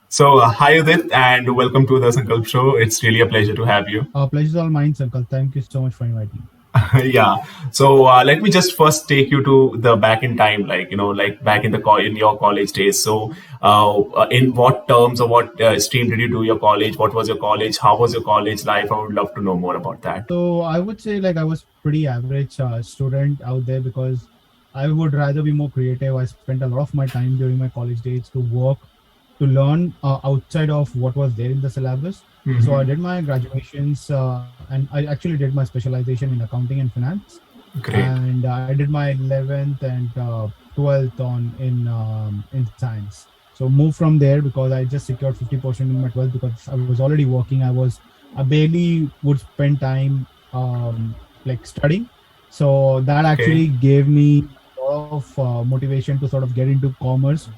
So, hi Udit, and welcome to the Sankalp Show. It's really a pleasure to have you. Pleasure's all mine, Sankalp. Thank you so much for inviting me. Yeah. So, let me just first take you to the back in time, like back in in your college days. So, in what terms or what stream did you do your college? What was your college? How was your college life? I would love to know more about that. So I would say like I was pretty average student out there because I would rather be more creative. I spent a lot of my time during my college days to work, to learn outside of what was there in the syllabus. So I Hmm. did my graduations and I actually did my specialization in accounting and finance. Great. And I did my 11th and 12th in science. So moved from there because I just secured 50% in my 12th because I was already working. I barely would spend time like studying. So that Okay. actually gave me a lot of motivation to sort of get into commerce,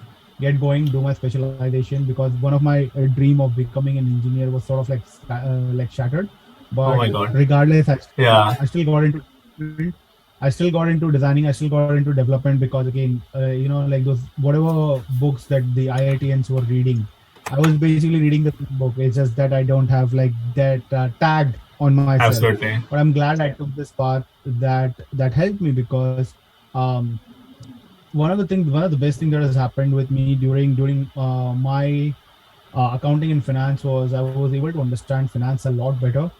get going, do my specialization because one of my dream of becoming an engineer was sort of like shattered. Oh But my God. regardless, Yeah. I still got into development. I still got into designing. I still got into development because again, like those whatever books that the IITians were reading, I was basically reading the same book. It's just that I don't have like that tagged on myself. Absolutely. But I'm glad I took this path that helped me because um, one of the best things that has happened with me during my accounting and finance was I was able to understand finance a lot better,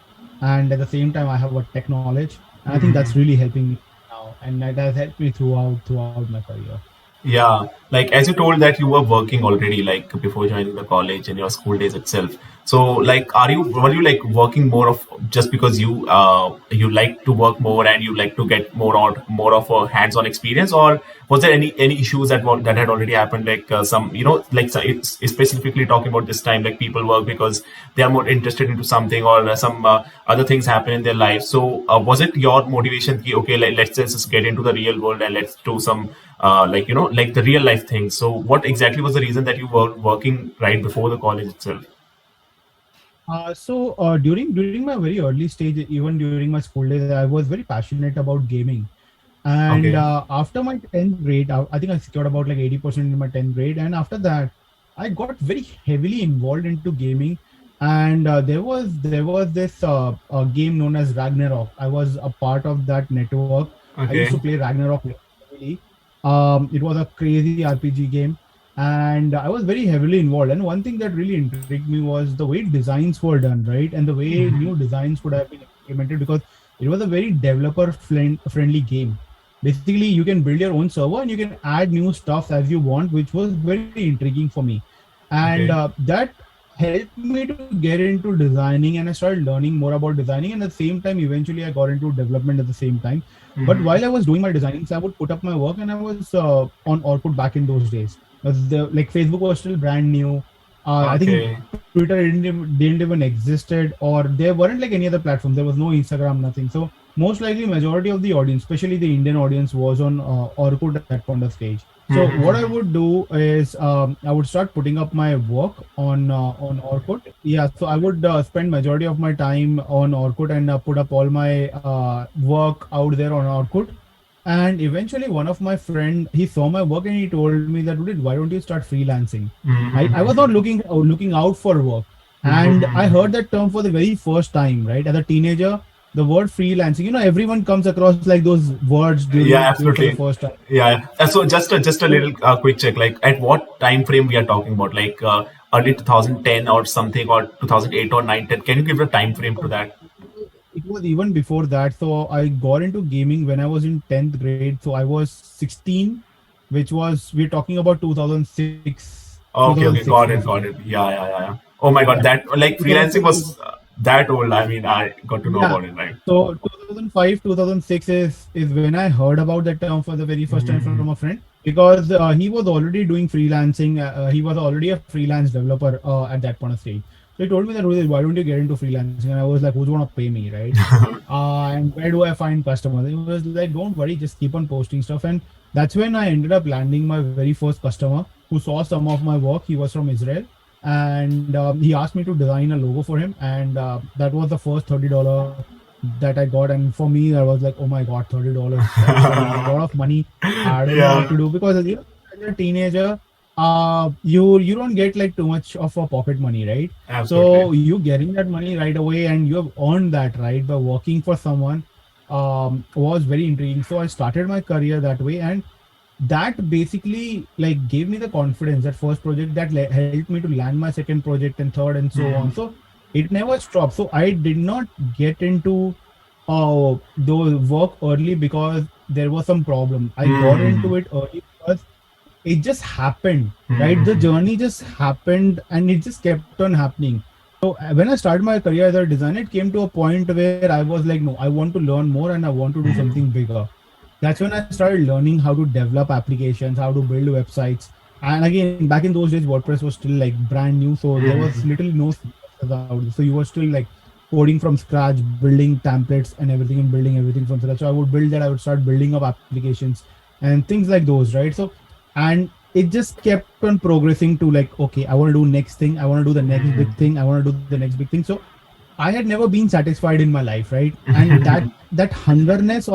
and at the same time I have a tech knowledge, and I think that's really helping me now, and that has helped me throughout my career. Yeah, like as you told that you were working already, like before joining the college and your school days itself. So, like, were you like working more of just because you like to work more and you like to get more of a hands-on experience, or was there any issues that had already happened, like some like it's specifically talking about this time, like people work because they are more interested into something or some other things happen in their life. So, was it your motivation? Ki, okay, let's just get into the real world and let's do some like the real life things. So what exactly was the reason that you were working right before the college itself? During my very early stage, even during my school days, I was very passionate about gaming. And Okay. after my 10th grade, I think I secured about like 80% in my 10th grade. And after that, I got very heavily involved into gaming. And there was this game known as Ragnarok. I was a part of that network. I used to Okay. play Ragnarok heavily. It was a crazy RPG game, and I was very heavily involved. And one thing that really intrigued me was the way designs were done, right, and the way new designs would have been implemented because it was a very developer friendly game. Basically, you can build your own server and you can add new stuff as you want, which was very intriguing for me. And Okay. that helped me to get into designing, and I started learning more about designing. And at the same time, eventually, I got into development at the same time. But while I was doing my designs, I would put up my work, and I was on Orkut back in those days. Like Facebook was still brand new. I think Okay. Twitter didn't even existed, or there weren't like any other platforms. There was no Instagram, nothing. So most likely, majority of the audience, especially the Indian audience, was on Orkut at that point of stage. So what I would do is I would start putting up my work on Orkut. Yeah, so I would spend majority of my time on Orkut and put up all my work out there on Orkut. And eventually, one of my friend he saw my work and he told me that, "Udit, why don't you start freelancing?" I was not looking out for work, and I heard that term for the very first time. Right, as a teenager, the word freelancing. Everyone comes across like those words Yeah, during for the absolutely. first time. Yeah. So just a So little quick check. Like at what time frame we are talking about? Like early 2010 or something, or 2008 or 9 10. Can you give a time frame to that? it was even before that. So I got into gaming when I was in 10th grade. So I was 16, which was we're talking about 2006, Okay, okay, 2006 got it, basically. got it. Yeah. Oh my God, Yeah. that like freelancing 2006. was that old. I mean, I got to know Yeah. about it, right? So 2005, 2006 is when I heard about that term for the very first time from a friend because he was already doing freelancing. He was already a freelance developer at that point of stage. So he told me that, "Udit, why don't you get into freelancing?" And I was like, "Who's gonna pay me, right? And where do I find customers?" He was like, "Don't worry, just keep on posting stuff." And that's when I ended up landing my very first customer who saw some of my work. He was from Israel, and he asked me to design a logo for him, and that was the first $30 that I got. And for me, I was like, oh my god, $30, that's a lot of money. I don't know what Yeah. to do because as a teenager, you don't get like too much of a pocket money, right? Absolutely. So you getting that money right away and you have earned that, right, by working for someone, was very intriguing. So I started my career that way, and that basically like gave me the confidence, that first project that helped me to land my second project and third and so on. Hmm. So it never stopped. So I did not get into the work early because there was some problem. I got Hmm. into it early because it just happened, right? The Hmm. journey just happened and it just kept on happening. So when I started my career as a designer, it came to a point where I was like, no, I want to learn more and I want to do something Hmm. bigger. That's when I started learning how to develop applications, how to build websites. And again, back in those days, WordPress was still like brand new, so there was Hmm. literally no CSS out there. So you were still like coding from scratch, building templates and everything, and building everything from scratch. So I would build that. I would start building up applications and things like those, right? So and it just kept on progressing to like, okay, I want to do next thing, I want to do the next big thing, I want to do the next big thing. So I had never been satisfied in my life, right? And Hmm. that hungerness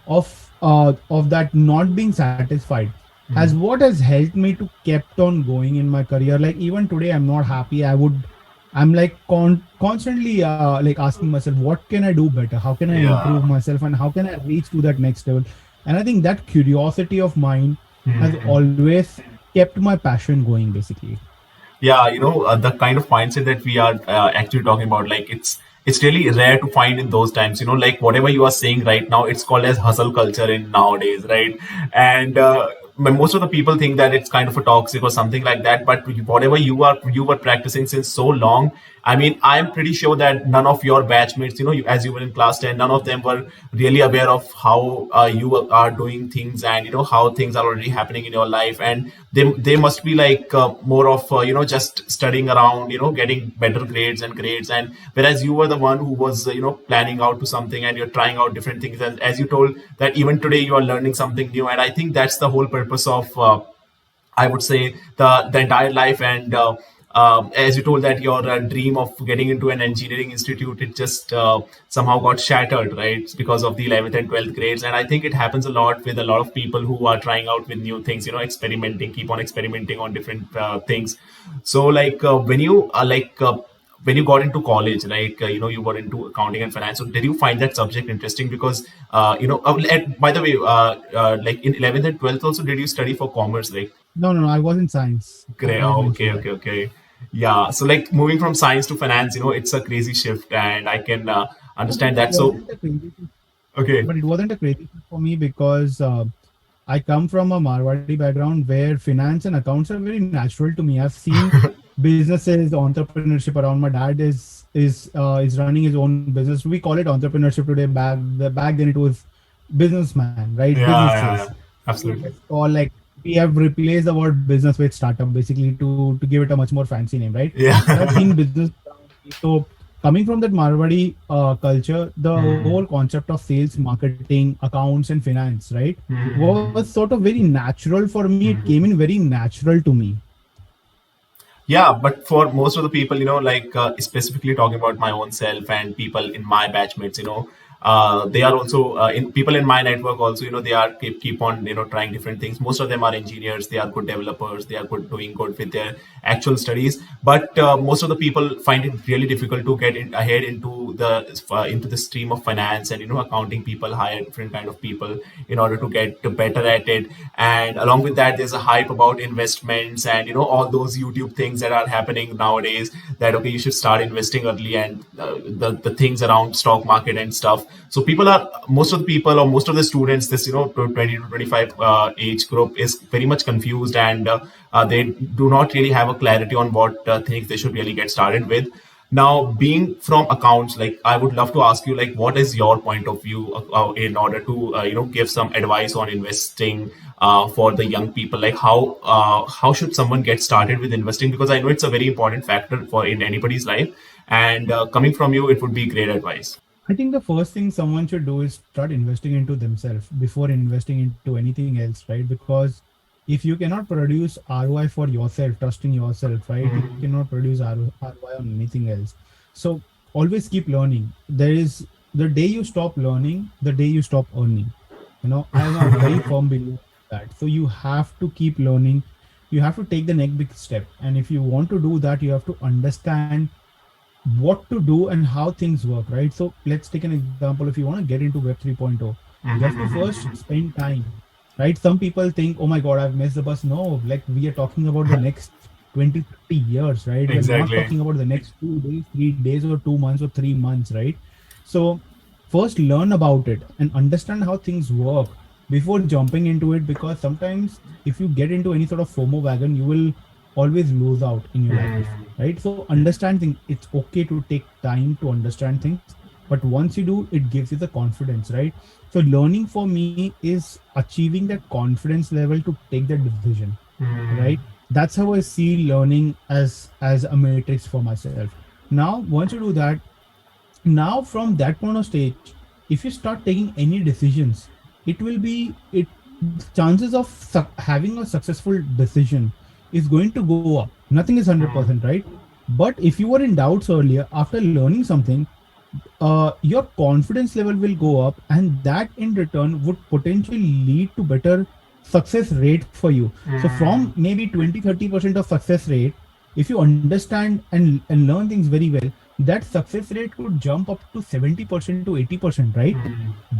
of that not being satisfied has Hmm. what has helped me to kept on going in my career. Like even today I'm not happy. I'm like constantly like asking myself, what can I do better, how can I improve Yeah. myself, and how can I reach to that next level. And I think that curiosity of mine has Hmm. always kept my passion going, basically. Yeah, the kind of mindset that we are actually talking about, like it's really rare to find in those times. Like whatever you are saying right now, it's called as hustle culture in nowadays, right? And but most of the people think that it's kind of a toxic or something like that. But whatever you were practicing since so long, I mean, I'm pretty sure that none of your batchmates, as you were in class 10, none of them were really aware of how you are doing things, and how things are already happening in your life. And they must be like more of just studying around, getting better grades. And whereas you were the one who was planning out to something, and you're trying out different things. And as you told that even today you are learning something new. And I think that's the whole purpose of I would say the entire life. And as you told that your dream of getting into an engineering institute, it just somehow got shattered, right? It's because of the 11th and 12th grades. And I think it happens a lot with a lot of people who are trying out with new things, experimenting, keep on experimenting on different things. So like when you got into college, like you got into accounting and finance. So did you find that subject interesting? Because by the way, like in 11th and 12th also, did you study for commerce? Like, No, I was in science. I great. forgot to Oh, mention okay, that. okay, okay. Yeah. So like moving from science to finance, it's a crazy shift, and I can But it understand that. So wasn't a crazy shift. okay. But it wasn't a crazy shift for me because I come from a Marwadi background where finance and accounts are very natural to me. I've seen businesses, entrepreneurship around. My dad is running his own business. We call it entrepreneurship today. Back then it was businessman, right? Yeah, yeah, Businesses. yeah. We Absolutely. just call like we have replaced the word business with startup basically to give it a much more fancy name, right? So I've Yeah. seen business around me. So coming from that Marwadi culture, the whole Hmm. concept of sales, marketing, accounts, and finance, right, was Hmm. sort of very natural for me. It came in Hmm. very natural to me. Yeah, but for most of the people, like specifically talking about my own self and people in my batchmates, they are also in people in my network also, they are keep on trying different things. Most of them are engineers, they are good developers, they are good, doing good with their actual studies. But most of the people find it really difficult to get ahead into the stream of finance. And accounting people hire different kind of people in order to get better at it. And along with that, there's a hype about investments, and all those YouTube things that are happening nowadays, that okay, you should start investing early. And the things around stock market and stuff. So most of the people, or most of the students, this 20 to 25 age group, is very much confused. And they do not really have a clarity on what things they should really get started with. Now, being from accounts, like I would love to ask you, like, what is your point of view in order to give some advice on investing for the young people? Like, how should someone get started with investing? Because I know it's a very important factor for in anybody's life. And coming from you, it would be great advice. I think the first thing someone should do is start investing into themselves before investing into anything else, right? Because if you cannot produce ROI for yourself, trust in yourself, right, you Mhm. cannot produce ROI on anything else. So always keep learning. There is the day you stop learning, the day you stop earning. I am a very firm believer of that. So you have to keep learning. you have to take the next big step. And if you want to do that, you have to understand what to do and how things work, right? So let's take an example. If you want to get into Web 3.0, you have to first spend time, right? Some people think, oh my God, I've missed the bus. No, like we are talking about the next 20, 30 years, right? We're not Exactly. talking about the next 2 days, 3 days, or 2 months, or 3 months, right? So first learn about it and understand how things work before jumping into it, because sometimes if you get into any sort of FOMO wagon, you will always lose out in your life, right? So understand things. It's okay to take time to understand things, but once you do, it gives you the confidence, right? So learning for me is achieving that confidence level to take that decision, right? That's how I see learning as a matrix for myself. Now once you do that, now from that point of stage, if you start taking any decisions, it will be it chances of having a successful decision is going to go up. Nothing is 100%, right? But if you were in doubts earlier, after learning something, your confidence level will go up, and that in return would potentially lead to better success rate for you. So from maybe 20-30% of success rate, if you understand and learn things very well, that success rate could jump up to 70% to 80%, right?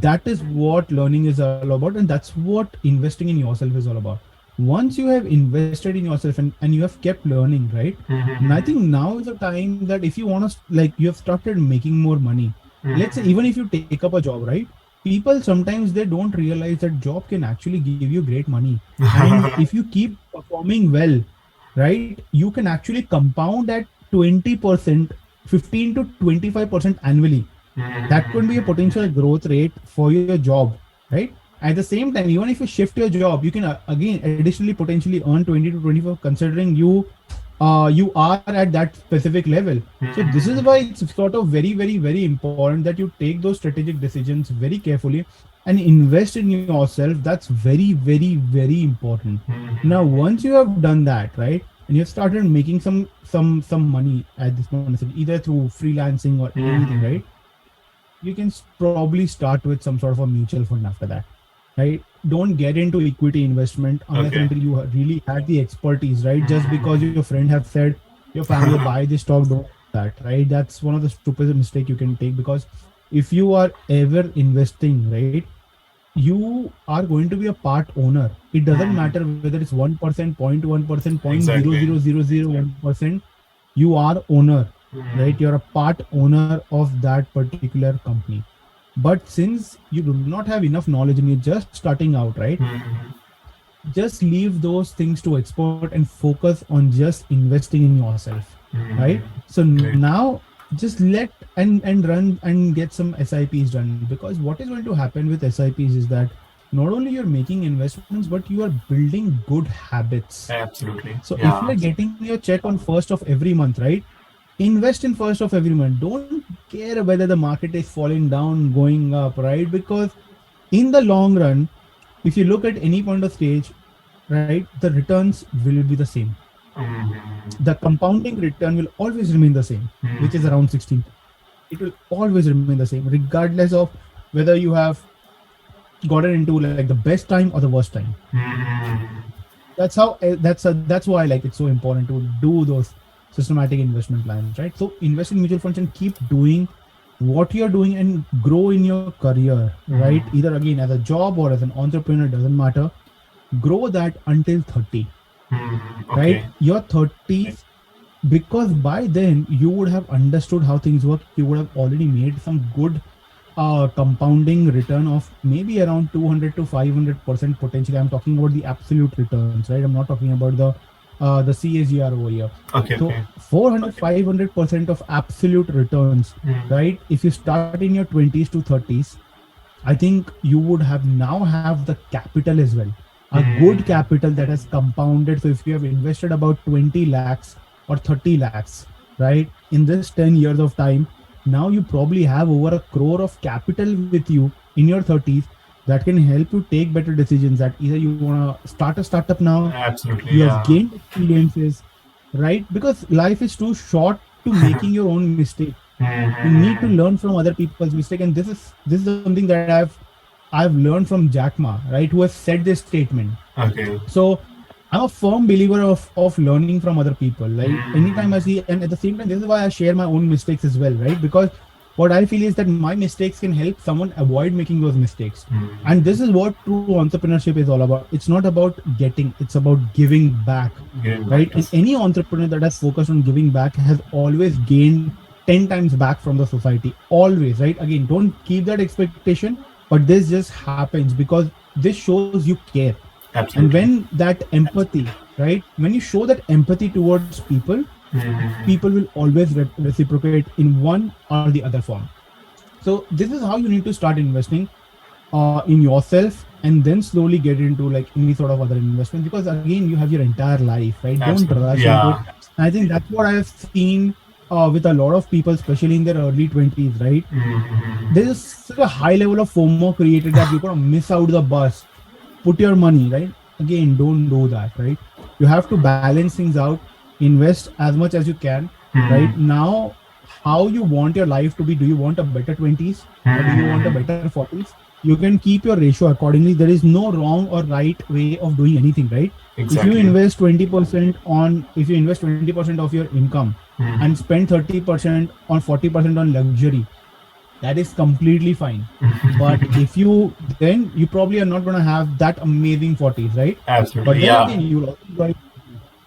That is what learning is all about, and that's what investing in yourself is all about. Once you have invested in yourself and you have kept learning, right? And I think now is the time that if you want to, like, you have started making more money. Let's say even if you take up a job, right? People sometimes they don't realize that job can actually give you great money. And if you keep performing well, right, you can actually compound at 20%, 15 to 25% annually. That could be a potential growth rate for your job, right? At the same time, even if you shift your job, you can again additionally potentially earn 20 to 24, considering you are at that specific level. So this is why it's sort of very, very, very important that you take those strategic decisions very carefully and invest in yourself. That's very, very, very important. Now once you have done that, right, and you've started making some money at this point, either through freelancing or anything, right, you can probably start with some sort of a mutual fund after that, right? Don't get into equity investment unless and Okay. until you really had the expertise, right? Just because your friend have said your family buy this stock, don't do that, right? That's one of the stupidest mistake you can take, because if you are ever investing, right, you are going to be a part owner. It doesn't matter whether it's 1%, 0.1%, Exactly. 0.0001%. You are owner, right? You're a part owner of that particular company. But since you do not have enough knowledge and you're just starting out, right, just leave those things to expert and focus on just investing in yourself, right? So Great. now just let and run and get some SIPs done, because what is going to happen with SIPs is that not only you're making investments, but you are building good habits. Absolutely. So if Yeah. you're getting your check on first of every month, right, invest in first of every month. Don't care whether the market is falling down, going up, right? Because in the long run, if you look at any point of stage, right, the returns will be the same. The compounding return will always remain the same, which is around 16. It will always remain the same, regardless of whether you have gotten into like the best time or the worst time. That's how that's why like it's so important to do those systematic investment plans, right? So invest in mutual funds and keep doing what you're doing and grow in your career, right? Either again as a job or as an entrepreneur, doesn't matter. Grow that until 30, right? Okay. Your 30s, because by then you would have understood how things work. You would have already made some good compounding return of maybe around 200 to 500% potentially. I'm talking about the absolute returns, right? I'm not talking about the CAGR over here. Okay. So Okay. 400, 500% of absolute returns, right? If you start in your 20s to 30s, I think you would have now have the capital as well. A good capital that has compounded. So if you have invested about 20 lakhs or 30 lakhs, right, in this 10 years of time, now you probably have over a crore of capital with you in your 30s that can help you take better decisions. That either you want to start a startup now, Absolutely. you have Yeah. gained experiences, right? Because life is too short to making your own mistake. You need to learn from other people's mistake, and this is something that I've learned from Jack Ma, right, who has said this statement. Okay. So I'm a firm believer of learning from other people. Like anytime I see, and at the same time, this is why I share my own mistakes as well, right? Because what I feel is that my mistakes can help someone avoid making those mistakes. And this is what true entrepreneurship is all about. It's not about getting, it's about giving back, Giving back, right? And yes. any entrepreneur that has focused on giving back has always gained 10 times back from the society. Always, right? Again, don't keep that expectation, but this just happens because this shows you care. And Absolutely. when that empathy, right? When you show that empathy towards people, people will always reciprocate in one or the other form. So this is how you need to start investing in yourself, and then slowly get into like any sort of other investment, because again you have your entire life, right? Don't Absolutely. rush into it. Yeah. And I think that's what I have seen with a lot of people, especially in their early 20s, right? There's such a high level of FOMO created that you're gonna miss out the bus. Put your money, right? Again, don't do that, right? You have to balance things out, invest as much as you can, right? Now, how you want your life to be? Do you want a better 20s or do you want a better 40s? You can keep your ratio accordingly. There is no wrong or right way of doing anything, right? If you Exactly. invest 20% on, if you invest 20% of your income and spend 30% on 40% on luxury, that is completely fine. But if you, then you probably are not going to have that amazing 40s, right? But Absolutely. then Yeah. again, you will also enjoy,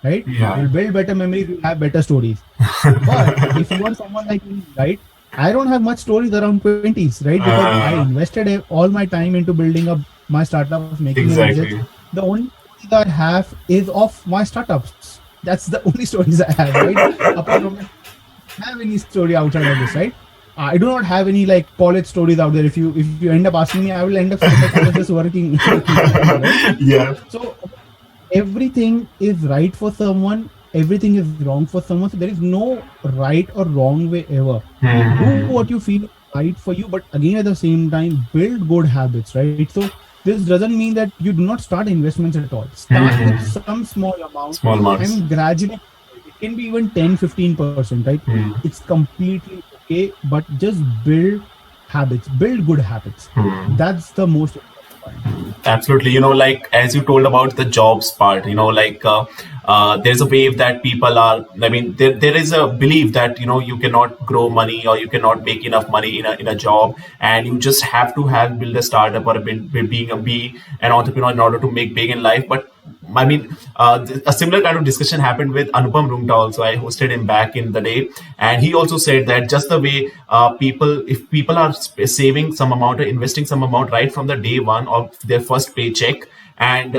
right? Yeah. You'll build better memories, you'll have better stories. But if you are someone like me, right? I don't have much stories around 20s, right? Because I invested all my time into building up my startups, making them exist. Exactly. The only stories I have is of my startups. That's the only stories I have, right? Apart from that, have any story outside of this, right? I do not have any like college stories out there. If you end up asking me, I will end up saying that I was just working in college, right? Yeah. So everything is right for someone, everything is wrong for someone. So there is no right or wrong way ever. Do what you feel is right for you, but again at the same time, build good habits, right? So this doesn't mean that you do not start investments at all. Start with some small amount Small amounts. and gradually it can be even 10-15%, right? It's completely okay, but just build habits, build good habits. That's the most important point. Absolutely. Like as you told about the jobs part, like there's a wave that people are, I mean, there is a belief that, you cannot grow money or you cannot make enough money in a job. And you just have to have build a startup or be an entrepreneur in order to make big in life. But I mean, a similar kind of discussion happened with Anupam Rungta also. I hosted him back in the day, and he also said that just the way if people are saving some amount or investing some amount right from the day one of their first paycheck, and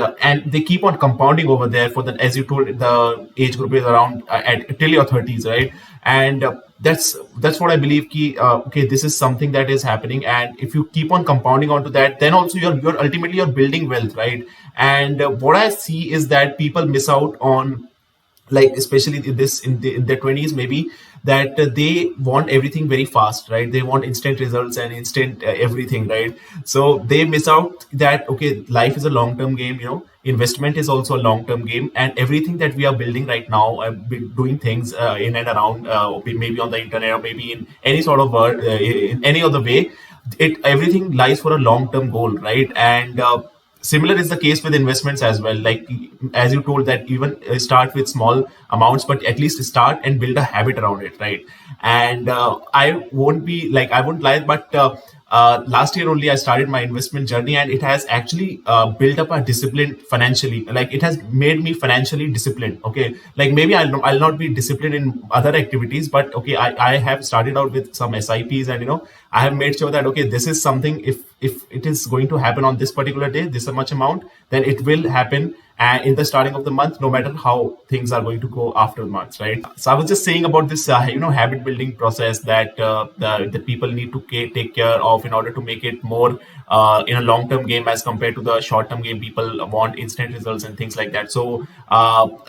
they keep on compounding over there for the, as you told, the age group is around at till your 30s, right? And that's what I believe ki, okay, this is something that is happening, and if you keep on compounding onto that, then also you're ultimately you're building wealth, right? And what I see is that people miss out on, like especially in their 20s maybe, that they want everything very fast, right? They want instant results and instant everything, right? So they miss out that, okay, life is a long term game, investment is also a long term game, and everything that we are building right now, doing things in and around, maybe on the internet or maybe in any sort of word, in any other way, it everything lies for a long term goal, right? And similar is the case with investments as well. Like as you told that even start with small amounts, but at least start and build a habit around it, right? And I won't lie, but last year only I started my investment journey, and it has actually built up a discipline financially. Like it has made me financially disciplined. Okay, like maybe I'll not be disciplined in other activities, but okay, I have started out with some SIPs, and I have made sure that, okay, this is something, if it is going to happen on this particular day, this much amount, then it will happen in the starting of the month, no matter how things are going to go after months, right? So I was just saying about this habit building process that the people need to take care of in order to make it more in a long term game as compared to the short term game. People want instant results and things like that. So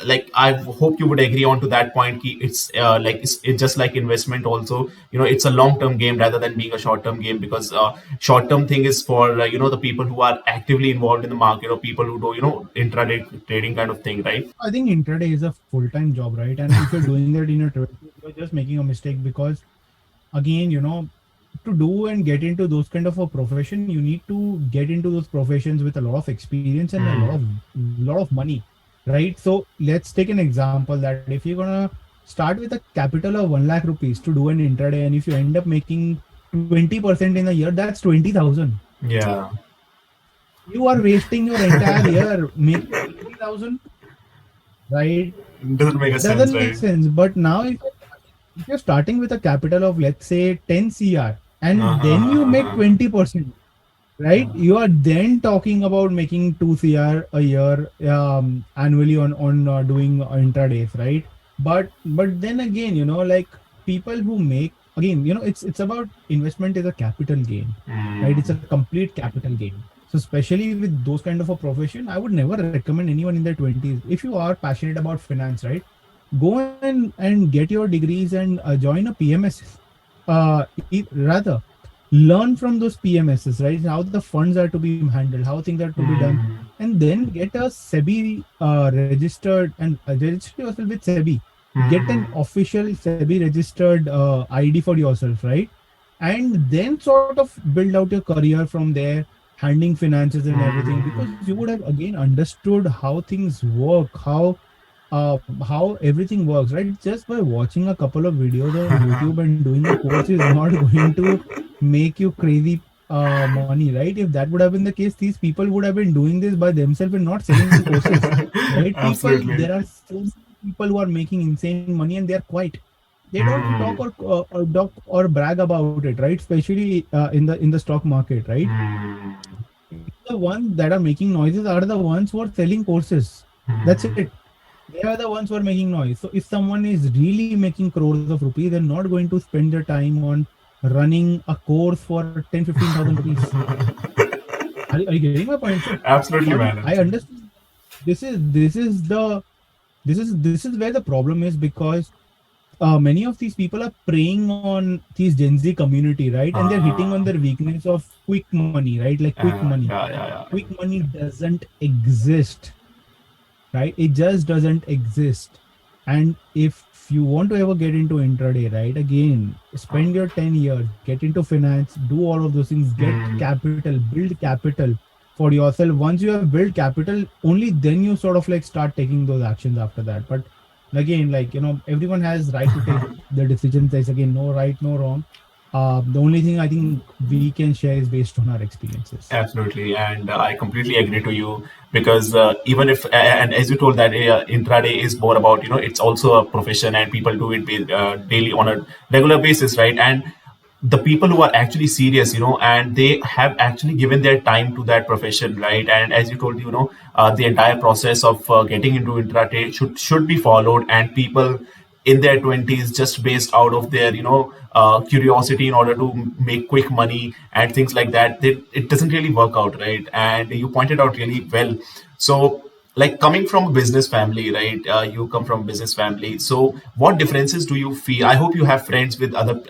like I hope you would agree on to that point, it's it's just like investment also, it's a long term game rather than being a short term game, because short term thing is for the people who are actively involved in the market, or people who do intraday trading kind of thing, right? I think intraday is a full-time job, right? And if you're doing that in your 20s, you're just making a mistake, because again, to do and get into those kind of a profession, you need to get into those professions with a lot of experience and a lot of money. right? So let's take an example that if you're gonna start with a capital of 1 lakh rupees to do an intraday, and if you end up making 20% in a year, that's 20,000. Yeah, You are wasting your entire year making 20,000, right? doesn't make a Doesn't sense, make right? sense. But now, if you're starting with a capital of, let's say, 10 CR, and then you make Uh-huh. 20%, right? You are then talking about making 2 CR a year, annually on doing intradays, right? But then again, like people who make, again, it's about investment is a capital gain, right? It's a complete capital gain. So especially with those kind of a profession, I would never recommend anyone in their 20s. If you are passionate about finance, right, go and get your degrees and join a PMS. Rather, learn from those PMSs, right? How the funds are to be handled, how things are to be done, and then get a SEBI registered, and register yourself with SEBI. Get an official SEBI registered ID for yourself, right? And then sort of build out your career from there, handling finances and everything, because you would have again understood how things work, how everything works, right? Just by watching a couple of videos on YouTube and doing a course is not going to make you crazy money, right? If that would have been the case, these people would have been doing this by themselves and not selling courses, right? Absolutely. There are so many people who are making insane money and they are quiet. They don't talk or brag about it, right? Especially in the stock market, right? The ones that are making noises are the ones who are selling courses. That's it. They are the ones who are making noise. So if someone is really making crores of rupees, they're not going to spend their time on running a course for 10, 15,000 rupees. Are you getting my point? So Absolutely, on man. I Absolutely. understand this is where the problem is, because many of these people are preying on these Gen Z community, right? And they're hitting on Uh, their weakness of quick money, right? Like quick money. yeah, yeah, yeah. Quick money doesn't exist, right? It just doesn't exist. And if you want to ever get into intraday, right? Again, spend your 10 years, get into finance, do all of those things, get capital, build capital for yourself. Once you have built capital, only then you sort of like start taking those actions after that. But again, like, everyone has right to take the decisions. There's again no right, no wrong. The only thing I think we can share is based on our experiences. Absolutely, and I completely agree to you because even if and as you told that intraday is more about it's also a profession and people do it daily on a regular basis, right? And the people who are actually serious, and they have actually given their time to that profession, right? And as you told, the entire process of getting into intraday should be followed, and people in their 20s just based out of their curiosity in order to make quick money and things like that, it doesn't really work out, right? And you pointed out really well. So like coming from a business family, right? You come from a business family, so what differences do you feel? I hope you have friends with other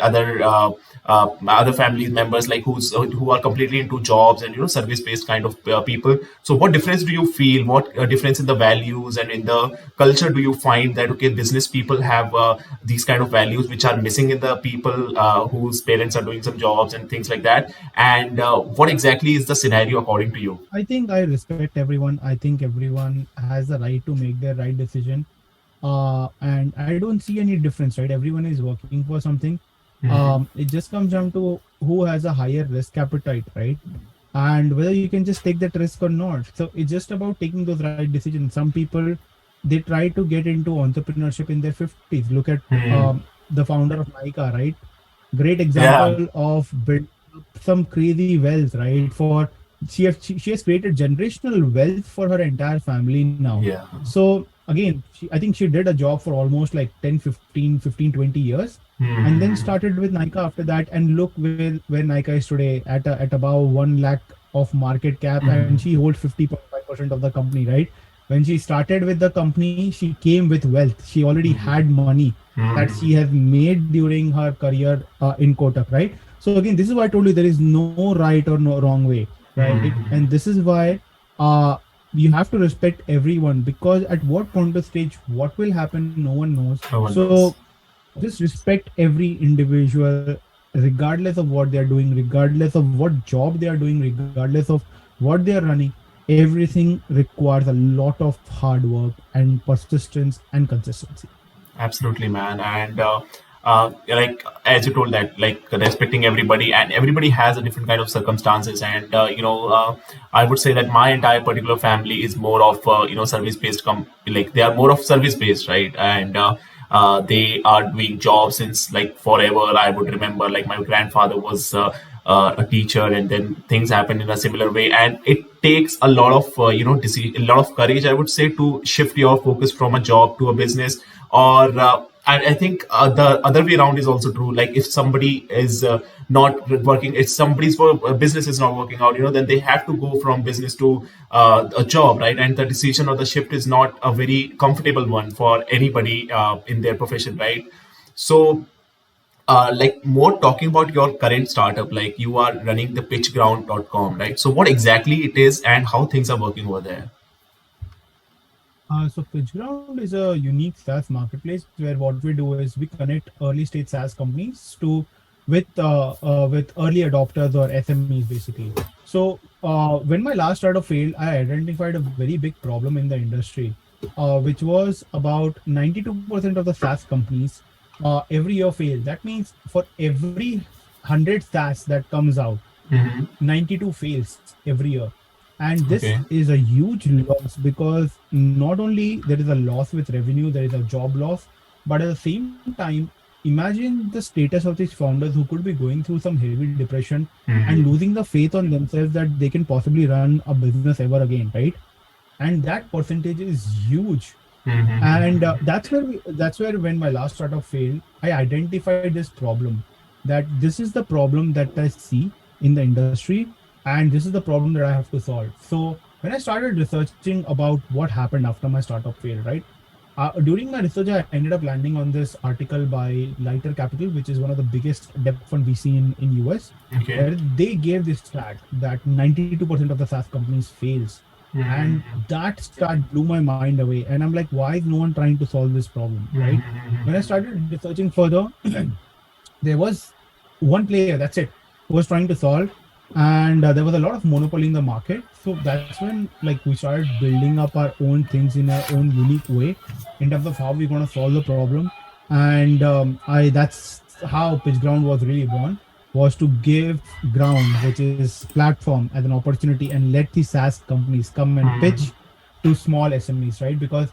family members like who are completely into jobs and service based kind of people. So what difference do you feel? What difference in the values and in the culture do you find that okay, business people have these kind of values which are missing in the people whose parents are doing some jobs and things like that? And what exactly is the scenario according to you? I think I respect everyone. I think everyone has the right to make their right decision. And I don't see any difference, right? Everyone is working for something. It just comes down to who has a higher risk appetite, right? And whether you can just take that risk or not. So it's just about taking those right decisions. Some people, they try to get into entrepreneurship in their 50s. Look at the founder of Nika, right? Great Yeah, example of build some crazy wealth, right? For she has created generational wealth for her entire family now. yeah. So again, I think she did a job for almost like 10, 15, 15, 20 years, and then started with Nika after that. And look where Nika is today, at above 1 lakh of market cap, and she holds 50.5% of the company, right? When she started with the company, she came with wealth. She already had money that she has made during her career in Kotak, right? So again, this is why I told you there is no right or no wrong way, right? And this is why uh, you have to respect everyone, because at what point of stage what will happen, no one knows. No one So knows. just respect every individual, regardless of what they are doing, regardless of what job they are doing, regardless of what they are running. everything requires a lot of hard work and persistence and consistency. Absolutely, man. And like as you told that, like respecting everybody, and everybody has a different kind of circumstances. And I would say that my entire particular family is more of service based. Like they are more of service based, right? And they are doing jobs since like forever. I would remember like my grandfather was. A teacher, and then things happen in a similar way, and it takes a lot of a lot of courage, I would say, to shift your focus from a job to a business. Or I think the other way around is also true. Like if somebody is not working, if somebody's business is not working out, then they have to go from business to a job, right? And the decision or the shift is not a very comfortable one for anybody in their profession, right? So like more talking about your current startup, like you are running the pitchground.com, right? So what exactly it is and how things are working over there? So PitchGround is a unique SaaS marketplace where what we do is we connect early stage SaaS companies to with early adopters or SMEs basically. So when my last startup failed, I identified a very big problem in the industry, which was about 92% of the SaaS companies every year fail. That means for every 100 SaaS that comes out, Hmm. 92 fails every year. And this Okay. is a huge loss because not only there is a loss with revenue, there is a job loss, but at the same time, imagine the status of these founders who could be going through some heavy depression and Hmm. losing the faith on themselves that they can possibly run a business ever again, right? And that percentage is huge. And Hmm. that's where when my last startup failed, I identified this problem, that this is the problem that I see in the industry, and this is the problem that I have to solve. So when I started researching about what happened after my startup failed, right? During my research, I ended up landing on this article by Lighter Capital, which is one of the biggest debt fund VC in US, Okay. where they gave this stat that 92% of the SaaS companies fails. And Hmm. that stat blew my mind away. And I'm like, why is no one trying to solve this problem, right? When I started researching further, there was one player, that's it, who was trying to solve, and there was a lot of monopoly in the market. So that's when like we started building up our own things in our own unique way in terms of how we're going to solve the problem. And I that's how PitchGround was really born, was to give ground, which is platform, as an opportunity and let the SaaS companies come and pitch to small SMEs, right? Because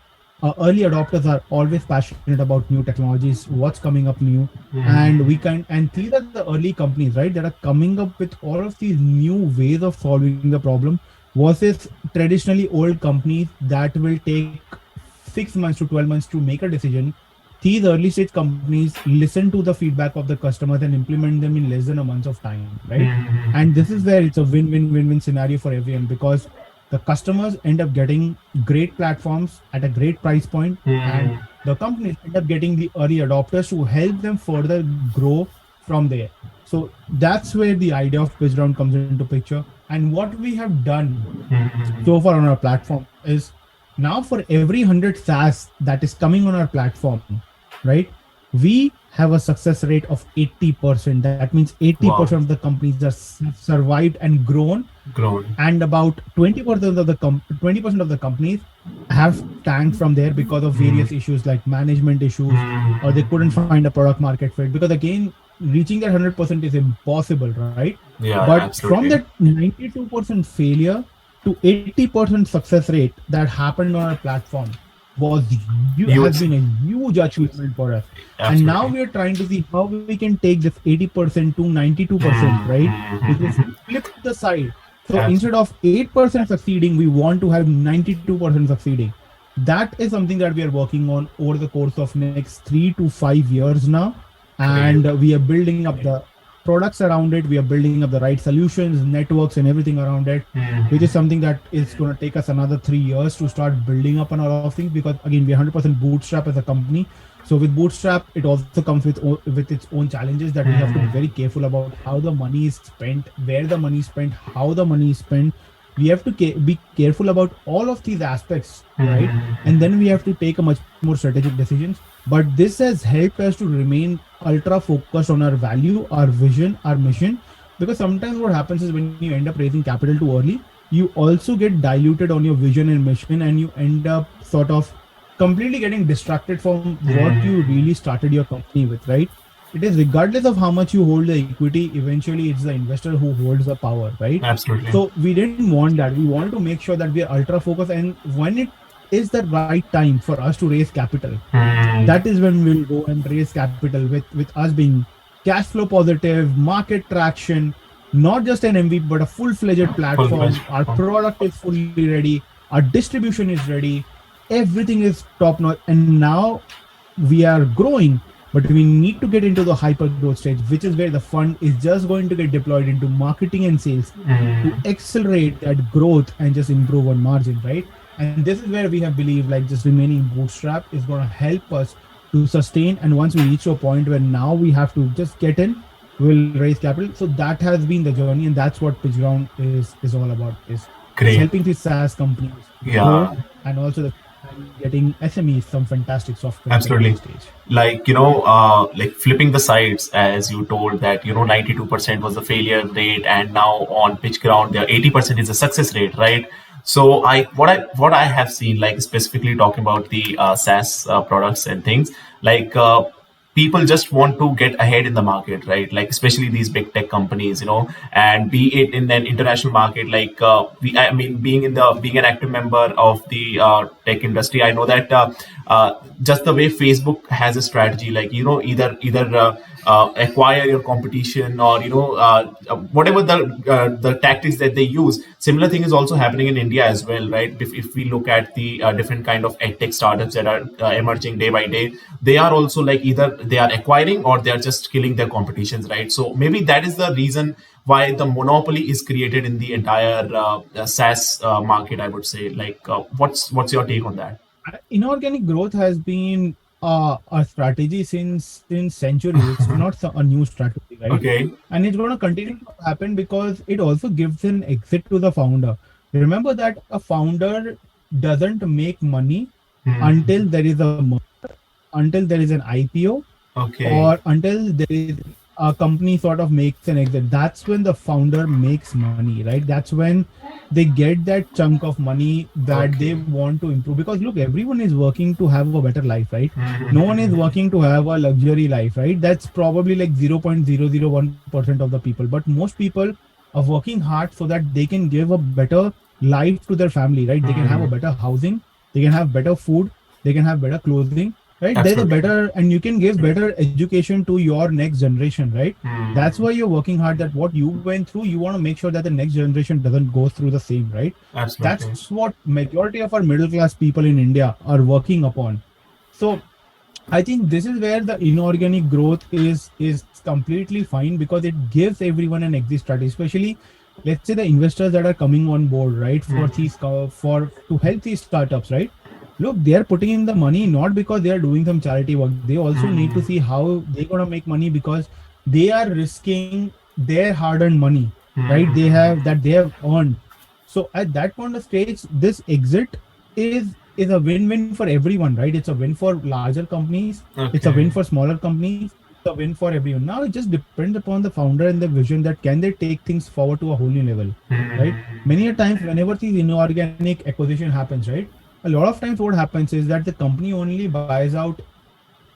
early adopters are always passionate about new technologies, what's coming up new, and we can, and these are the early companies, right, that are coming up with all of these new ways of solving the problem versus traditionally old companies that will take 6 months to 12 months to make a decision. These early stage companies listen to the feedback of the customers and implement them in less than a month of time, right? And this is where it's a win-win-win-win scenario for everyone, because the customers end up getting great platforms at a great price point, and the companies end up getting the early adopters to help them further grow from there. So that's where the idea of PitchGround comes into picture. And what we have done so far on our platform is, now for every 100 SaaS that is coming on our platform, right, we have a success rate of 80%. That means 80% of Wow. the companies that survived and grown, Grown. and about 20% of the 20% of the companies have tanked from there because of various issues like management issues, or they couldn't find a product market fit, because again, reaching that 100% is impossible, right? Yeah, But from absolutely. that 92% failure to 80% success rate that happened on our platform was has Huge. been a huge achievement for us. And now Absolutely. we are trying to see how we can take this 80% to 92%, right? Which is flip the side. So instead Absolutely. of 8% succeeding, we want to have 92% succeeding. That is something that we are working on over the course of next 3 to 5 years now. And Great. we are building up the products around it. We are building up the right solutions, networks, and everything around it, which is something that is going to take us another 3 years to start building up on all of things. Because again, we're 100% bootstrap as a company. So with bootstrap, it also comes with with its own challenges, that we have to be very careful about how the money is spent, where the money is spent, how the money is spent. We have to be careful about all of these aspects, right? And then we have to take a much more strategic decisions. But this has helped us to remain ultra focused on our value, our vision, our mission. Because sometimes what happens is, when you end up raising capital too early, you you also get diluted on your vision and mission, and you end up sort of completely getting distracted from what you really started your company with, right? It is regardless of how much you hold the equity, eventually it's the investor who holds the power, right? Absolutely. So we didn't want that. We want to make sure that we are ultra focused, and when it is the right time for us to raise capital, that is when we'll go and raise capital with us being cash flow positive, market traction, not just an MVP but a full-fledged platform. Full-fledged Our platform. product is fully ready, our distribution is ready, everything is top notch, and now we are growing, but we need to get into the hyper growth stage, which is where the fund is just going to get deployed into marketing and sales to accelerate that growth and just improve on margin, right? And this is where we have believed like just remaining bootstrap is going to help us to sustain. And once we reach to a point where now we have to just get in, we'll raise capital. So that has been the journey, and that's what PitchGround is all about. Is Great. helping these SaaS companies grow, Yeah. and also getting SMEs some fantastic software at the Absolutely. stage. Like, like flipping the sides, as you told that, 92% was the failure rate, and now on pitch ground, there 80% is the success rate, right? So what I have seen, like specifically talking about the SaaS products and things, like people just want to get ahead in the market, right? Like especially these big tech companies, and be it in an international market. Like I mean, being an active member of the tech industry, I know that just the way Facebook has a strategy, like either acquire your competition, or whatever the tactics that they use. Similar thing is also happening in India as well, right? If we look at the different kind of edtech startups that are emerging day by day, they are also like either they are acquiring or they are just killing their competitions, right? So maybe that is the reason why the monopoly is created in the entire SaaS market, I would say. Like, what's your take on that? Inorganic growth has been a strategy since centuries. It's not a new strategy, right? Okay. And it's going to continue to happen because it also gives an exit to the founder. Remember that a founder doesn't make money until there is a merger, until there is an IPO, Okay. or until there is a company sort of makes an exit. That's when the founder makes money, right? That's when they get that chunk of money that they Okay. want to improve. Because look, everyone is working to have a better life, right? No one is working to have a luxury life, right? That's probably like 0.001% of the people. But most people are working hard so that they can give a better life to their family, right? They can have a better housing, they can have better food, they can have better clothing, right? There's a Absolutely. better, and you can give better education to your next generation, right? That's why you're working hard, that what you went through, you want to make sure that the next generation doesn't go through the same, right? Absolutely. That's what majority of our middle class people in India are working upon. So I think this is where the inorganic growth is completely fine, because it gives everyone an exit strategy, especially let's say the investors that are coming on board, right, for these for to help these startups, right? Look, they are putting in the money not because they are doing some charity work. They also need to see how they're gonna make money, because they are risking their hard-earned money, right? They have earned. So at that point of stage, this exit is a win-win for everyone, right? It's a win for larger companies, it's a win Okay. for smaller companies, it's a win for everyone. Now it just depends upon the founder and the vision, that can they take things forward to a whole new level, right? Many a times whenever these inorganic acquisition happens, right, a lot of times what happens is that the company only buys out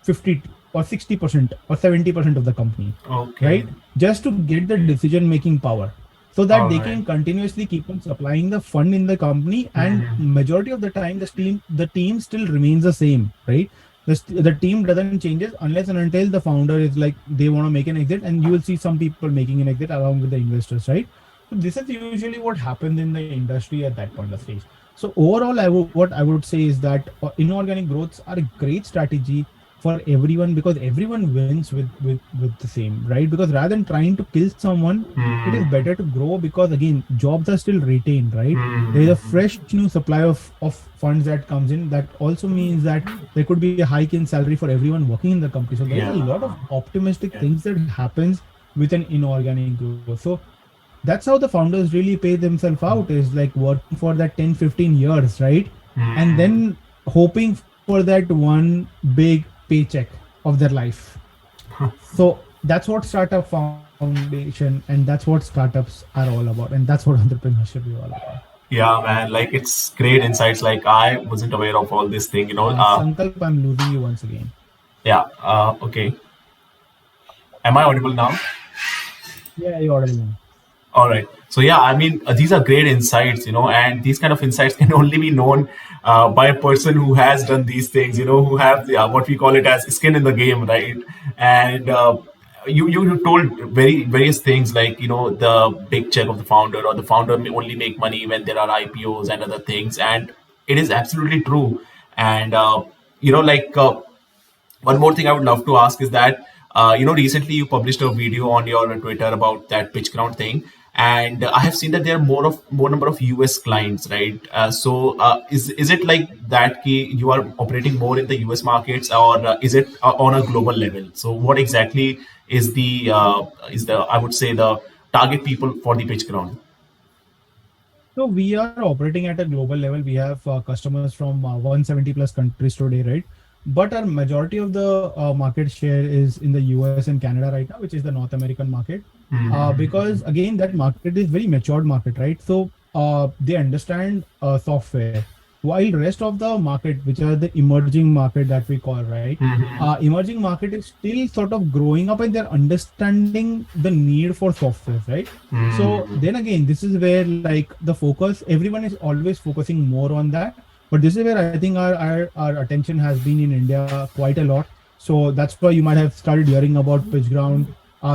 50 or 60% or 70% of the company, Okay. right? Just to get the decision making power, so that All they right. can continuously keep on supplying the fund in the company. And majority of the time, the team still remains the same, right? The team doesn't changes unless and until the founder is like they want to make an exit, and you will see some people making an exit along with the investors, right? So this is usually what happens in the industry at that point of stage. So overall, what I would say is that inorganic growths are a great strategy for everyone, because everyone wins with the same, right? Because rather than trying to kill someone, it is better to grow, because again, jobs are still retained, right? There is a fresh new supply of funds that comes in. That also means that there could be a hike in salary for everyone working in the company. So there is a Yeah. lot of optimistic things that happens with an inorganic growth. So that's how the founders really pay themselves out, is like working for that 10, 15 years, right? And then hoping for that one big paycheck of their life. So that's what startup foundation and that's what startups are all about, and that's what entrepreneurship is all about. Yeah, man. Like it's great insights. Like I wasn't aware of all this thing. Sankalp, I'm losing you once again. Yeah. Okay. Am I audible now? Yeah, you're audible now. All right. So yeah, I mean, these are great insights, and these kind of insights can only be known by a person who has done these things, who have what we call it as skin in the game, right? And you told very various things like the big check of the founder, or the founder may only make money when there are IPOs and other things, and it is absolutely true. And like one more thing I would love to ask is that recently you published a video on your Twitter about that PitchGround thing, and I have seen that there are more number of US clients, right? So is it like that you are operating more in the US markets, or is it on a global level? So what exactly is the I would say the target people for the PitchGround? So we are operating at a global level. We have customers from 170 plus countries today, right? But our majority of the market share is in the US and Canada right now, which is the North American market. Because again, that market is very matured market, right? So they understand software, while rest of the market, which are the emerging market that we call, right? Emerging market is still sort of growing up and they're understanding the need for software, right? So then again, this is where like the focus, everyone is always focusing more on that. But this is where I think our attention has been in India quite a lot. So that's why you might have started hearing about PitchGround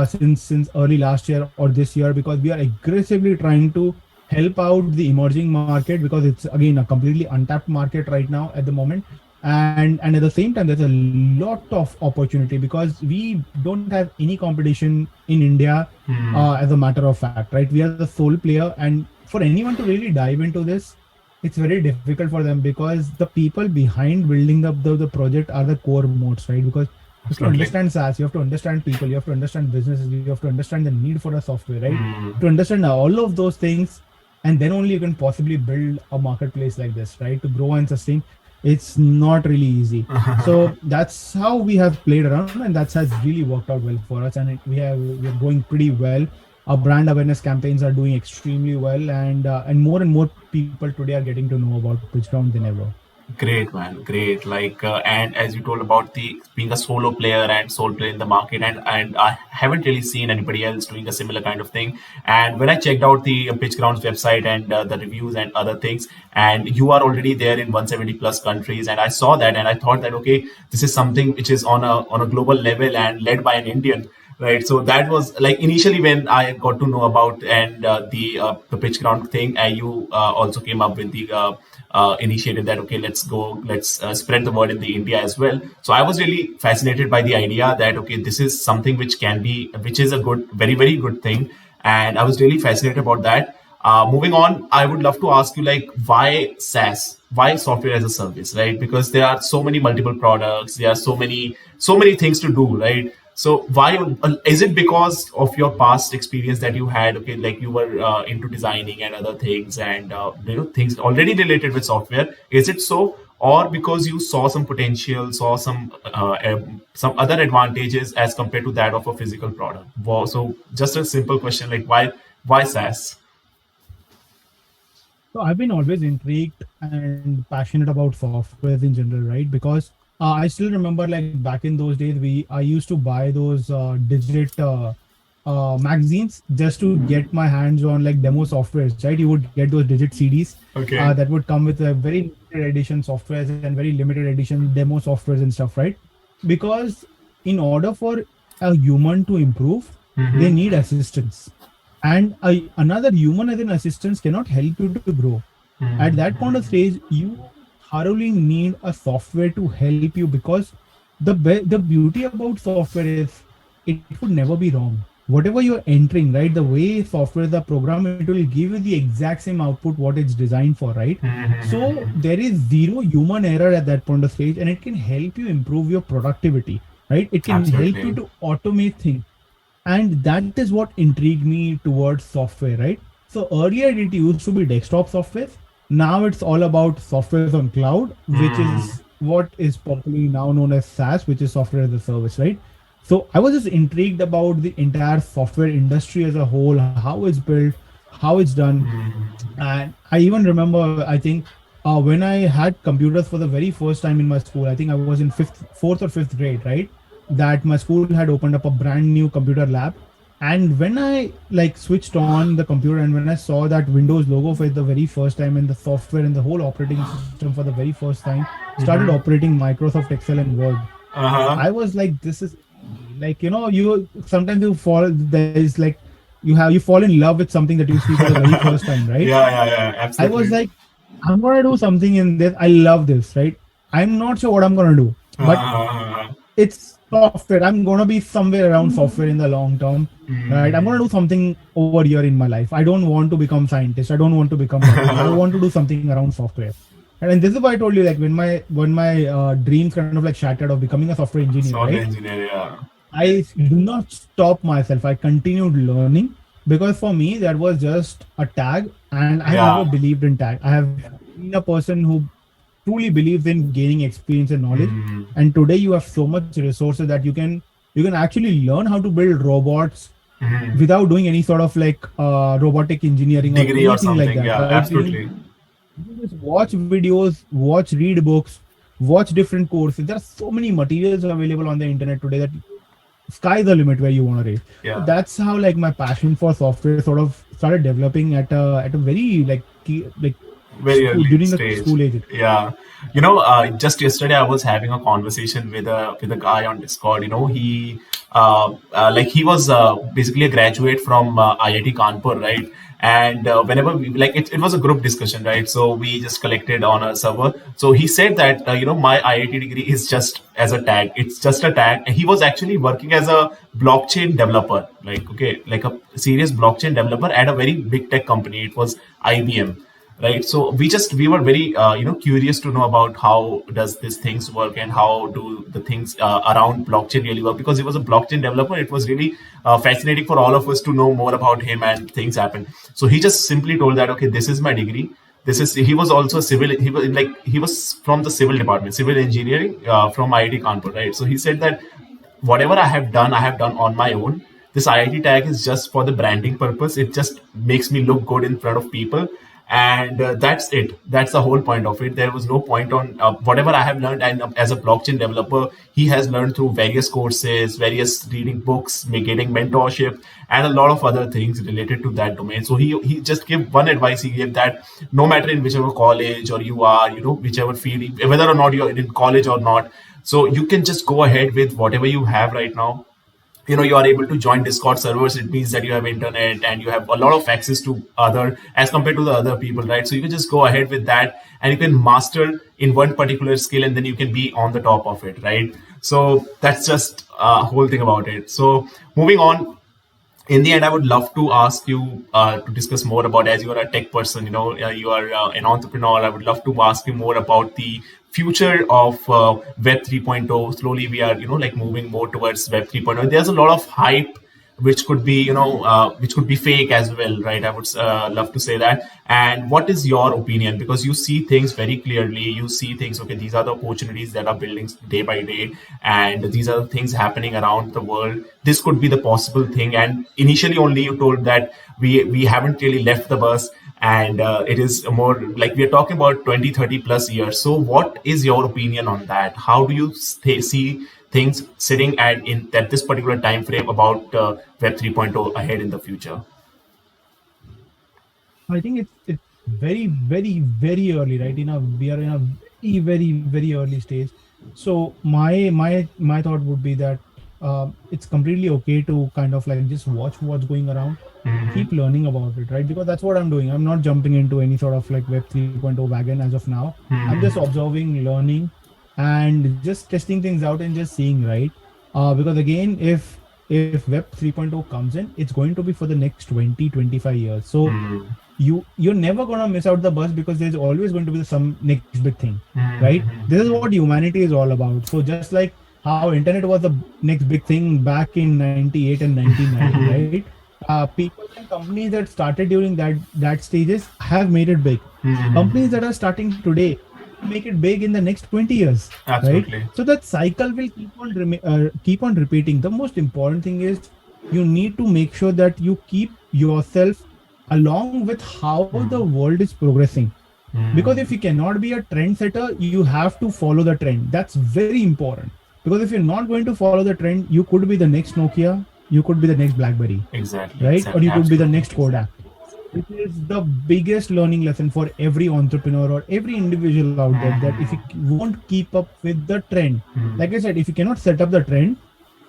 since early last year or this year, because we are aggressively trying to help out the emerging market, because it's again a completely untapped market right now at the moment. And at the same time, there's a lot of opportunity because we don't have any competition in India, as a matter of fact, right? We are the sole player, and for anyone to really dive into this, it's very difficult for them, because the people behind building up the project are the core modes, right? Because you have to Absolutely. understand SaaS, you have to understand people, you have to understand businesses, you have to understand the need for a software, right? To understand all of those things, and then only you can possibly build a marketplace like this, right? To grow and sustain, it's not really easy. So that's how we have played around, and that has really worked out well for us, and we're going pretty well. Our brand awareness campaigns are doing extremely well, and more people today are getting to know about PitchGround than ever. Great, man. Great. Like, and as you told about the being a solo player and sole player in the market, and I haven't really seen anybody else doing a similar kind of thing. And when I checked out the PitchGround's website and the reviews and other things, and you are already there in 170 plus countries, and I saw that, and I thought that okay, this is something which is on a global level and led by an Indian. Right, so that was like initially when I got to know about and the pitch ground thing, and you also came up with the initiative that okay, let's spread the word in the India as well. So I was really fascinated by the idea that okay, this is something which is a good, very very good thing, and I was really fascinated about that. Moving on, I would love to ask you like why SaaS, why software as a service, right? Because there are so many multiple products, there are so many things to do, right? So why is it because of your past experience that you had? Okay, like you were into designing and other things, and things already related with software. Is it so, or because you saw some potential, saw some other advantages as compared to that of a physical product? Wow. So just a simple question, like why SaaS? So I've been always intrigued and passionate about softwares in general, right? Because I still remember like back in those days, I used to buy those digit magazines just to get my hands on like demo softwares, right? You would get those digit CDs Okay. that would come with a very limited edition softwares and very limited edition demo softwares and stuff, right? Because in order for a human to improve, they Mm-hmm. need assistance, and another human as an assistance cannot help you to grow. At that point of stage, you thoroughly need a software to help you, because the beauty about software is it could never be wrong. Whatever you're entering, right, the way software is programmed, it will give you the exact same output what it's designed for, right? So there is zero human error at that point of stage, and it can help you improve your productivity, right? It can help you Absolutely. to automate things, and that is what intrigued me towards software, right? So earlier it used to be desktop software, now it's all about software on cloud, which Mm. is what is popularly now known as SaaS, which is software as a service, right? So I was just intrigued about the entire software industry as a whole, how it's built, how it's done. And I even remember, I think when I had computers for the very first time in my school, I think I was in fourth or fifth grade, right? That my school had opened up a brand new computer lab. And when I like switched on the computer and when I saw that Windows logo for the very first time and the software and the whole operating system for the very first time started operating Microsoft Excel and Word, Uh-huh. I was like, this is like, you sometimes you fall, there is like, you fall in love with something that you see for the very first time, right? Yeah, I was absolutely. like, I'm gonna do something in this. I love this, right? I'm not sure what I'm gonna do, but Uh, it's software. I'm gonna be somewhere around software in the long term, right? I'm gonna do something over here in my life. I don't want to become scientist. I don't want to become doctor. I want to do something around software. And this is why I told you, like when my dreams kind of like shattered of becoming a software engineer, software right? engineer, yeah. I do not stop myself. I continued learning because for me that was just a tag, and I have never Yeah. believed in tag. I have been a person who truly believes in gaining experience and knowledge. Mm. And today you have so much resources that you can actually learn how to build robots Mhm. without doing any sort of like robotic engineering or Degree or anything like something, that, yeah, right? absolutely. You can just watch videos, read books, watch different courses. There are so many materials available on the internet today that sky the limit where you want to reach. So Yeah. that's how like my passion for software sort of started developing at a very like like Very school early during the stage. school age. Yeah. Just yesterday I was having a conversation with a guy on Discord. He was basically a graduate from IIT Kanpur, right? And whenever we like it was a group discussion, right? So we just collected on a server. So he said that my IIT degree is just as a tag. It's just a tag. And he was actually working as a blockchain developer, like okay, like a serious blockchain developer at a very big tech company. It was IBM, right? So we were very curious to know about how does these things work and how do the things around blockchain really work, because he was a blockchain developer. It was really fascinating for all of us to know more about him and things happen. So he just simply told that, okay, this is my degree. This is He was also civil. He was from the civil department, civil engineering, from IIT Kanpur, right? So he said that whatever I have done on my own. This IIT tag is just for the branding purpose. It just makes me look good in front of people. And that's it. That's the whole point of it. There was no point on whatever I have learned. And as a blockchain developer, he has learned through various courses, various reading books, getting mentorship, and a lot of other things related to that domain. So he just gave one advice. He gave that no matter in whichever college or you are, whichever field, whether or not you're in college or not, so you can just go ahead with whatever you have right now. You are able to join Discord servers. It means that you have internet and you have a lot of access to other, as compared to the other people, right? So you can just go ahead with that and you can master in one particular skill, and then you can be on the top of it, right? So that's just a whole thing about it. So moving on, in the end, I would love to ask you to discuss more about, as you are a tech person, you are an entrepreneur. I would love to ask you more about the future of Web 3.0. Slowly, we are, like moving more towards Web 3.0. There's a lot of hype which could be which could be fake as well, right? I would love to say that. And what is your opinion, because you see things very clearly. You see things, okay, these are the opportunities that are building day by day, and these are the things happening around the world. This could be the possible thing. And initially only you told that we haven't really left the bus, and it is more like we're talking about 20, 30 plus years. So what is your opinion on that? How do you see things sitting at this particular time frame about Web 3.0 ahead in the future? I think it's very very early, right? We are in a very early stage. So my thought would be that it's completely okay to kind of like just watch what's going around, keep learning about it, right? Because that's what I'm doing. I'm not jumping into any sort of like Web 3.0 wagon as of now. I'm just observing, learning, and just testing things out and just seeing, right? Because again, if Web 3.0 comes in, it's going to be for the next 20-25 years. So you're never gonna miss out the bus, because there's always going to be some next big thing, right? This is what humanity is all about. So just like how internet was the next big thing back in 98 and 99, right? People and companies that started during that stages have made it big. Companies that are starting today make it big in the next 20 years, right? Absolutely. So that cycle will keep on repeating. The most important thing is you need to make sure that you keep yourself along with how the world is progressing. Because if you cannot be a trendsetter, you have to follow the trend. That's very important. Because if you're not going to follow the trend, you could be the next Nokia, you could be the next BlackBerry, Exactly. right? Or Exactly. you could be the Absolutely. next Kodak. It is the biggest learning lesson for every entrepreneur or every individual out there, that if you won't keep up with the trend, like I said, if you cannot set up the trend,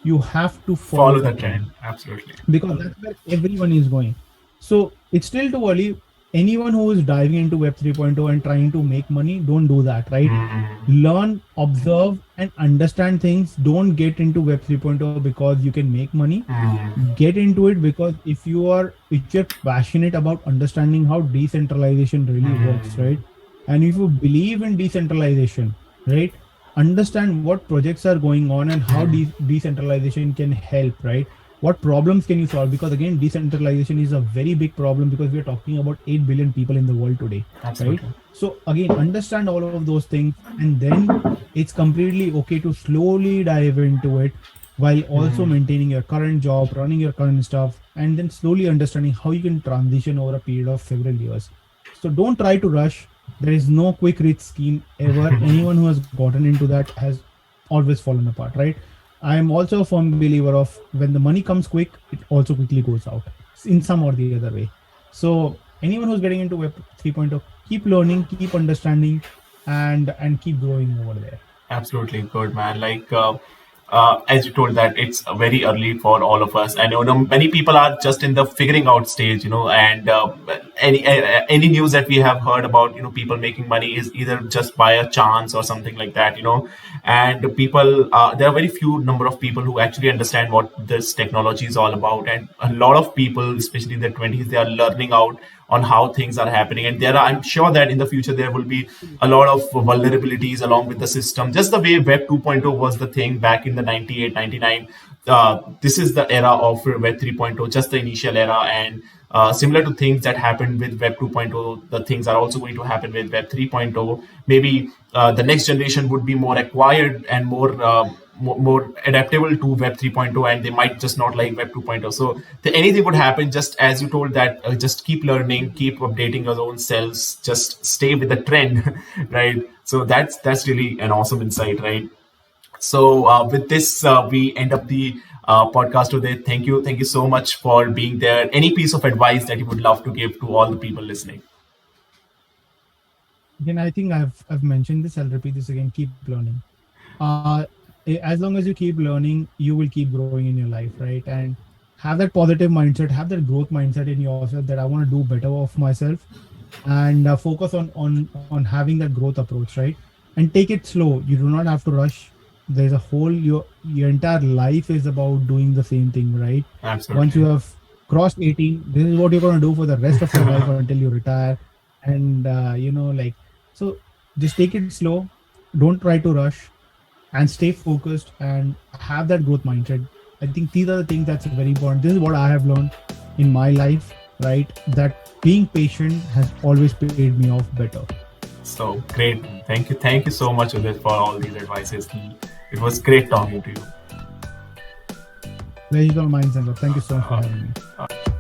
you have to follow Follow the the trend, trend. Absolutely. because that's where everyone is going. So it's still too early. Anyone who is diving into Web 3.0 and trying to make money, don't do that, right? Learn, observe, and understand things. Don't get into Web 3.0 because you can make money. Get into it because if you're passionate about understanding how decentralization really works, right? And if you believe in decentralization, right? Understand what projects are going on and how decentralization can help, right? What problems can you solve? Because again, decentralization is a very big problem, because we are talking about 8 billion people in the world today, right? Absolutely. So again, understand all of those things, and then it's completely okay to slowly dive into it while also maintaining your current job, running your current stuff, and then slowly understanding how you can transition over a period of several years. So don't try to rush. There is no quick rich scheme ever. Anyone who has gotten into that has always fallen apart, right? I am also a firm believer of, when the money comes quick, it also quickly goes out in some or the other way. So anyone who's getting into Web 3.0, keep learning, keep understanding, and keep growing over there. Absolutely good, man. As you told that it's very early for all of us, and many people are just in the figuring out stage, and any news that we have heard about, people making money is either just by a chance or something like that, and people, there are very few number of people who actually understand what this technology is all about, and a lot of people, especially in their 20s, they are learning out on how things are happening, and I'm sure that in the future there will be a lot of vulnerabilities along with the system, just the way Web 2.0 was the thing back in the 98, 99. This is the era of Web 3.0, just the initial era, and similar to things that happened with Web 2.0, the things are also going to happen with Web 3.0. Maybe the next generation would be more acquired and more adaptable to Web 3.0, and they might just not like Web 2.0. So anything would happen, just as you told that, just keep learning, keep updating your own selves, just stay with the trend, right? So that's really an awesome insight, right? So with this, we end up the podcast today. Thank you so much for being there. Any piece of advice that you would love to give to all the people listening? Again, I think I've mentioned this. I'll repeat this again. Keep learning. As long as you keep learning, you will keep growing in your life, right? And have that positive mindset, have that growth mindset in yourself, that I want to do better of myself, and focus on having that growth approach, right? And take it slow. You do not have to rush. There's a whole your entire life is about doing the same thing, right? Once you Absolutely. have crossed 18, this is what you're going to do for the rest of your life until you retire. And like, so just take it slow. Don't try to rush, and stay focused and have that growth mindset. I think these are the things that's very important. This is what I have learned in my life, right? That being patient has always paid me off better. So great. Thank you so much, Udit, for all these advices. It was great talking to you. Pleasure of mine, Sankalp. Thank you so much for Uh, having me.